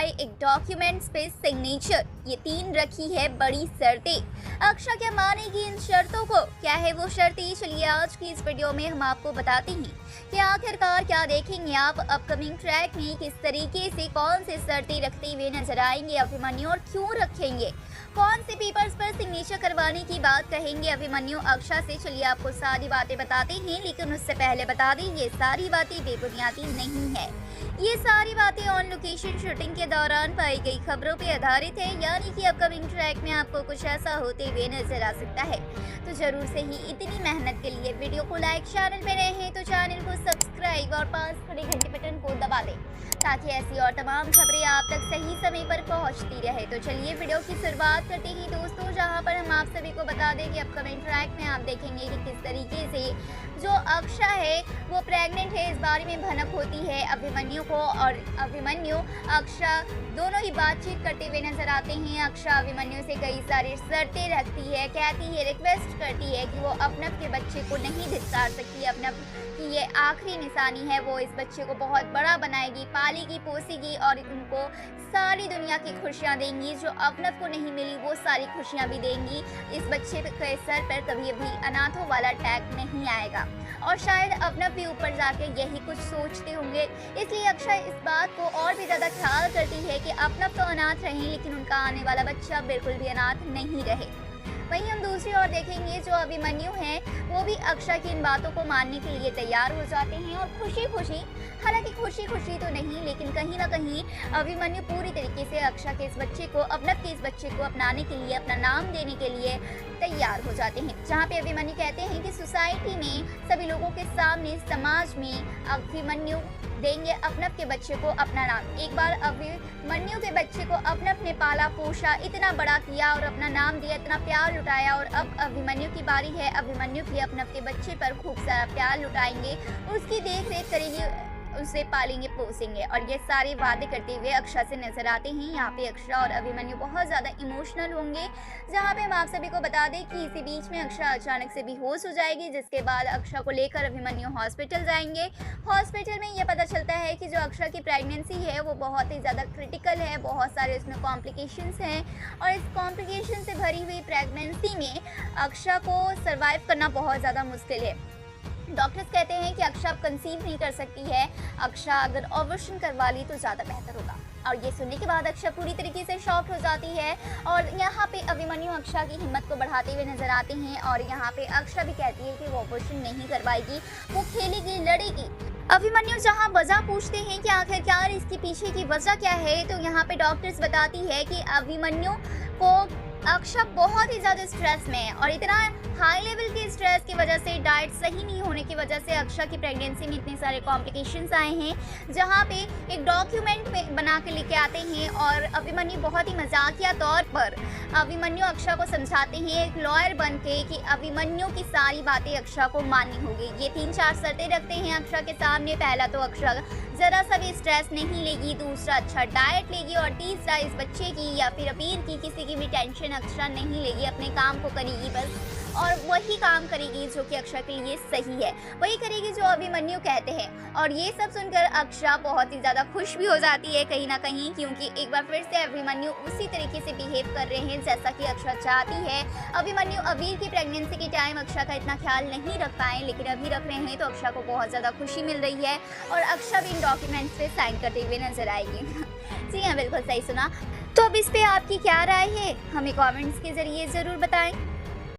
करवाए एक डॉक्यूमेंट्स पे सिग्नेचर, ये 3 रखी है बड़ी शर्तें। अक्षा क्या मानेगी इन शर्तों को? क्या है वो शर्तें? चलिए आज की इस वीडियो में हम आपको बताते हैं कि आखिरकार क्या देखेंगे आप अपकमिंग ट्रैक में, किस तरीके से कौन से शर्तें रखते हुए नजर आएंगे अभिमन्यु और क्यों रखेंगे, कौन से पेपर्स पर सिग्नेचर करवाने की बात कहेंगे अभिमन्यु अक्षा से। चलिए आपको सारी बातें बताते हैं, लेकिन उससे पहले बता दें ये सारी बातें बेबुनियादी नहीं है। ये सारी बातें ऑन लोकेशन शूटिंग के दौरान पाई गई खबरों पर आधारित है, यानी कि अपकमिंग ट्रैक में आपको कुछ ऐसा होते हुए नजर आ सकता है। तो जरूर से ही इतनी मेहनत के लिए वीडियो को लाइक, चैनल पे रहे हैं तो चैनल को सब्सक्राइब और पास खड़े घंटे बटन को दबा दें ताकि ऐसी और तमाम खबरें आप तक सही समय पर पहुंचती रहे। तो चलिए वीडियो की शुरुआत करते हैं दोस्तों, जहां पर हम आप सभी को बता दें कि अपकमिंग ट्रैक में आप देखेंगे कि किस तरीके से जो अक्षा है वो प्रेग्नेंट है, इस बारे में भनक होती है अभिमन्यु को, और अभिमन्यु अक्षा दोनों ही बातचीत करते हुए नजर आते हैं। अक्षा अभिमन्यु से कई सारी शर्तें रखती है, कहती है, रिक्वेस्ट करती है कि वो अपनव के बच्चे को नहीं धिक्कार सकती, अपनव की ये आखिरी निशानी है, वो इस बच्चे को बहुत बड़ा बनाएगी, पालेगी, पोसेगी और उनको सारी दुनिया की खुशियाँ देंगी, जो अपनव को नहीं मिली वो सारी खुशियाँ भी देंगी। इस बच्चे के सर पर कभी भी अनाथों वाला टैग नहीं आएगा, और शायद अपनव भी ऊपर जाके यही कुछ सोचते होंगे, इसलिए अक्षा इस बात को और भी ज़्यादा ख्याल करती है कि अपनव तो अनाथ रहें लेकिन उनका आने वाला बच्चा बिल्कुल भी अनाथ नहीं रहे। वहीं हम दूसरी ओर देखेंगे जो अभिमन्यु हैं वो भी अक्षा की इन बातों को मानने के लिए तैयार हो जाते हैं, और खुशी खुशी, हालांकि खुशी खुशी तो नहीं लेकिन कहीं ना कहीं अभिमन्यु पूरी तरीके से अक्षा के इस बच्चे को, अपनव के इस बच्चे को अपनाने के लिए, अपना नाम देने के लिए तैयार हो जाते हैं। जहाँ पे अभिमन्यु कहते हैं कि सोसाइटी में सभी लोगों के सामने, समाज में अभिमन्यु देंगे अपनव के बच्चे को अपना नाम। एक बार अभिमन्यु के बच्चे को अपनव ने पाला पोषा, इतना बड़ा किया और अपना नाम दिया, इतना प्यार लुटाया, और अब अभिमन्यु की बारी है। अभिमन्यु भी अपनव के बच्चे पर खूब सारा प्यार लुटाएंगे, उसकी देख रेख करेंगे, उसे पालेंगे, पोसेंगे, और ये सारे वादे करते हुए अक्षा से नजर आते हैं। यहाँ पे अक्षा और अभिमन्यु बहुत ज़्यादा इमोशनल होंगे, जहाँ पे हम आप सभी को बता दें कि इसी बीच में अक्षा अचानक से बेहोश हो जाएगी, जिसके बाद अक्षा को लेकर अभिमन्यु हॉस्पिटल जाएंगे। हॉस्पिटल में ये पता चलता है कि जो अक्षा की प्रेगनेंसी है वो बहुत ही ज़्यादा क्रिटिकल है, बहुत सारे उसमें कॉम्प्लिकेशंस हैं, और इस कॉम्प्लिकेशन से भरी हुई प्रेगनेंसी में अक्षा को सर्वाइव करना बहुत ज़्यादा मुश्किल है। डॉक्टर्स कहते हैं कि अक्षा अब कंसीव नहीं कर सकती है, अक्षा अगर ऑपरेशन करवा ली तो ज़्यादा बेहतर होगा। और ये सुनने के बाद अक्षा पूरी तरीके से शॉक्ड हो जाती है, और यहाँ पे अभिमन्यु अक्षा की हिम्मत को बढ़ाते हुए नजर आते हैं, और यहाँ पे अक्षा भी कहती है कि वो ऑपरेशन नहीं करवाएगी, वो खेलेगी, लड़ेगी। अभिमन्यु जहाँ वजह पूछते हैं कि आखिरकार इसके पीछे की वजह क्या है, तो यहाँ पे डॉक्टर्स बताती है कि अभिमन्यु को अक्षा बहुत ही ज़्यादा स्ट्रेस में है, और इतना हाई लेवल के स्ट्रेस की वजह से, डाइट सही नहीं होने की वजह से अक्षा की प्रेगनेंसी में इतने सारे कॉम्प्लिकेशंस आए हैं। जहाँ पे एक डॉक्यूमेंट में बना के लेके आते हैं, और अभिमन्यु बहुत ही मजाकिया तौर पर अभिमन्यु अक्षा को समझाते हैं एक लॉयर बन के कि अभिमन्यु की सारी बातें अक्षा को माननी होगी। ये 3-4 शर्तें रखते हैं अक्षा के सामने। पहला तो अक्षा ज़रा सा भी स्ट्रेस नहीं लेगी, दूसरा अच्छा डाइट लेगी, और तीसरा इस बच्चे की या फिर अबीर की किसी की भी टेंशन अक्षा नहीं लेगी, अपने काम को करेगी बस, और वही काम करेगी जो कि अक्षा के लिए सही है, वही करेगी जो अभिमन्यु कहते हैं। और ये सब सुनकर अक्षा बहुत ही ज़्यादा खुश भी हो जाती है कहीं ना कहीं, क्योंकि एक बार फिर से अभिमन्यु उसी तरीके से बिहेव कर रहे हैं जैसा कि अक्षा चाहती है। अभिमन्यु अबीर की प्रेगनेंसी के टाइम अक्षा का इतना ख्याल नहीं रख पाए, लेकिन अभी रख रहे हैं, तो अक्षा को बहुत ज़्यादा खुशी मिल रही है, और अक्षा भी इन डॉक्यूमेंट्स पे साइन करते हुए नजर आएगी। जी हाँ, बिल्कुल सही सुना। तो अब इस पे आपकी क्या राय है, हमें कमेंट्स के जरिए ज़रूर बताएं।